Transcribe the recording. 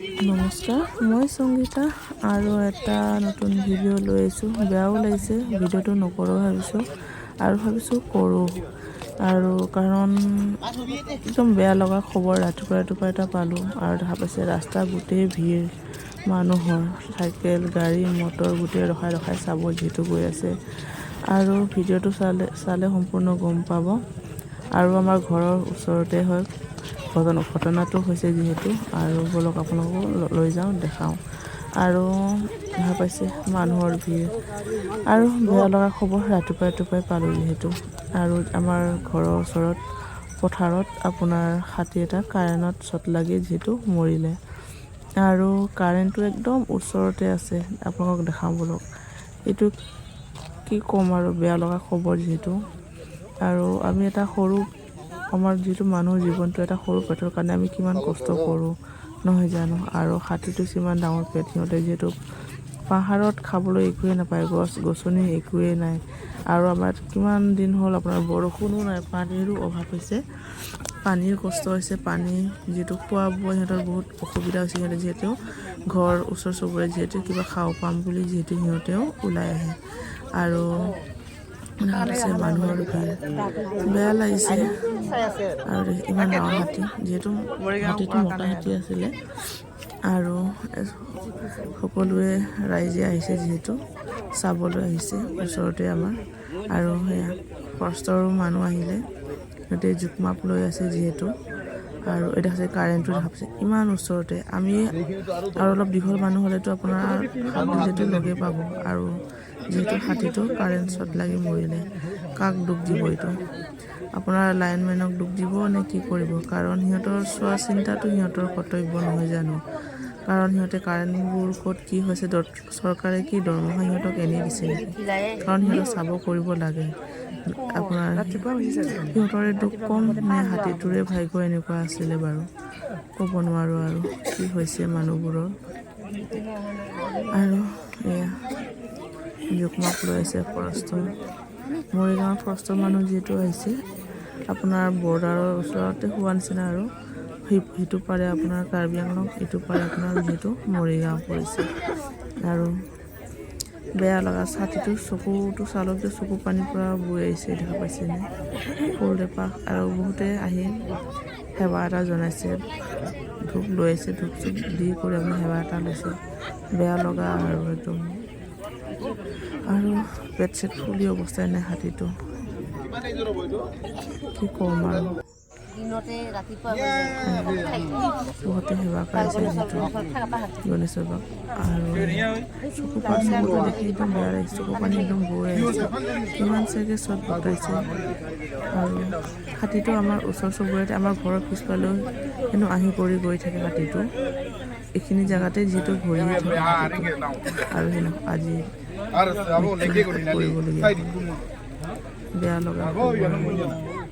নমস্কাৰ, মই সংগীতা আৰু এটা নতুন ভিডিঅ' লৈ আহিছোঁ। বেয়াও লাগিছে, ভিডিঅ'টো নকৰোঁ ভাবিছোঁ কৰোঁ। আৰু কাৰণ একদম বেয়া লগা খবৰ ৰাতিপুৱা এটা পালোঁ আৰু দেখা পাইছে ৰাস্তা গোটেই ভিৰ মানুহৰ, চাইকেল গাড়ী মটৰ গোটেই ৰখাই চাব যিহেতু গৈ আছে। আৰু ভিডিঅ'টো চালে সম্পূৰ্ণ গম পাব। আৰু আমাৰ ঘৰৰ ওচৰতে হয় ঘটনাটো হৈছে যিহেতু, আৰু বলক আপোনালোকো লৈ যাওঁ দেখাওঁ। আৰু দেখা পাইছে মানুহৰ ভিৰ আৰু বেয়া লগা খবৰ ৰাতিপুৱাই পালোঁ যিহেতু। আৰু আমাৰ ঘৰৰ ওচৰত পথাৰত আপোনাৰ হাতী এটা কাৰেণ্টত শ্বৰ্ট লাগি যিহেতু মৰিলে। আৰু কাৰেণ্টটো একদম ওচৰতে আছে, আপোনালোকক দেখাওঁ বলক। এইটো কি ক'ম আৰু বেয়া লগা খবৰ যিহেতু। আৰু আমি এটা সৰু আমাৰ যিটো মানুহৰ জীৱনটো এটা সৰু পেটৰ কাৰণে আমি কিমান কষ্ট কৰোঁ নহয় জানো। আৰু হাতীটো কিমান ডাঙৰ পেট, সিহঁতে যিহেতু পাহাৰত খাবলৈ একোৱেই নাপায়, গছ-গছনি একোৱেই নাই। আৰু আমাৰ কিমান দিন হ'ল আপোনাৰ বৰষুণো নাই, পানীৰো অভাৱ হৈছে, পানীৰ কষ্ট হৈছে। পানী যিহেতু খোৱা বোৱা সিহঁতৰ বহুত অসুবিধা হৈছে। সিহঁতে যিহেতু ঘৰ ওচৰ চুবুৰীয়া যিহেতু কিবা খাব পাম বুলি যিহেতু সিহঁতেও ওলাই আহে। আৰু মানুহৰ ভিৰ বেয়া লাগিছে। আৰু ইমান ডাঙৰ হাতী, যিহেতু হাতীটো মতা হাতী আছিলে। আৰু সকলোৱে ৰাইজে আহিছে যিহেতু চাবলৈ আহিছে ওচৰতে আমাৰ। আৰু সেয়া ফৰেষ্টৰো মানুহ আহিলে, সিহঁতে জোখ মাপ লৈ আছে যিহেতু। আৰু এটা হৈছে কাৰেণ্টটো দেখা পাইছে ইমান ওচৰতে। আমি আৰু অলপ দীঘল মানুহ হ'লেতো আপোনাৰ হাত দিলেতো লগে পাব। আৰু যিহেতু হাতীটো কাৰেণ্ট শ্বৰ্ট লাগি মৰিলে, কাক দুখ দিব এইটো? আপোনাৰ লাইনমেনক দুখ দিব নে কি কৰিব? কাৰণ সিহঁতৰ চোৱা চিন্তাটো সিহঁতৰ কৰ্তব্য নহয় জানো। কাৰণ সিহঁতে কাৰেণ্টবোৰ ক'ত কি হৈছে, চৰকাৰে কি দৰমহা সিহঁতক এনেই দিছে নেকি? কাৰণ সিহঁতক চাব কৰিব লাগে। আপোনাৰ সিহঁতৰে দুখ কম নে হাতীটোৰে ভাগ্য এনেকুৱা আছিলে বাৰু, ক'ব নোৱাৰোঁ আৰু কি হৈছে মানুহবোৰৰ। আৰু এয়া জোখ মাপ লৈ আছে ফৰেষ্টৰ, মৰিগাঁৱৰ ফৰেষ্টৰ মানুহ যিহেতু আহিছে। আপোনাৰ বৰ্ডাৰৰ ওচৰতে হোৱা নিচিনা আৰু সিটো পাৰে আপোনাৰ কাৰ্বি আংলং, ইটো পাৰে আপোনাৰ যিহেতু মৰিগাঁও পৰিছে। আৰু বেয়া লগা ছাতিটো চকুটো চালতে চকু পানীৰ পৰা বৈ আহিছে, দেখা পাইছেনে? ফুল এপাহ আৰু বহুতে আহি সেৱা এটা জনাইছে, ধূপ লৈ আহিছে, ধূপ চুপ দি কৰি আপুনি সেৱা এটা লৈছে। বেয়া লগা আৰু একদম। আৰু পেট চেট ফুলি অৱস্থাই নাই হাতীটো, কি ক'ম আৰু। বহুতে সেৱা কৰাইছে যিহেতু গণেশ বাবাক। আৰু চকু চকুটো দেখি একদম বেয়া লাগিছে, চকু পানী একদম বৈ আহিছে, কিমান চাগে শ্বট গোটাইছে। আৰু হাতীটো আমাৰ ওচৰ চুবুৰীয়াতে, আমাৰ ঘৰৰ পিছফালেও হেনো আহি কৰি গৈ থাকে হাতীটো। এইখিনি জেগাতে যিহেতু ঘূৰিয়ে থাকে হাতীটো। আৰু হেনো আজি কৰিবলগীয়া বেয়া লগা খবৰ।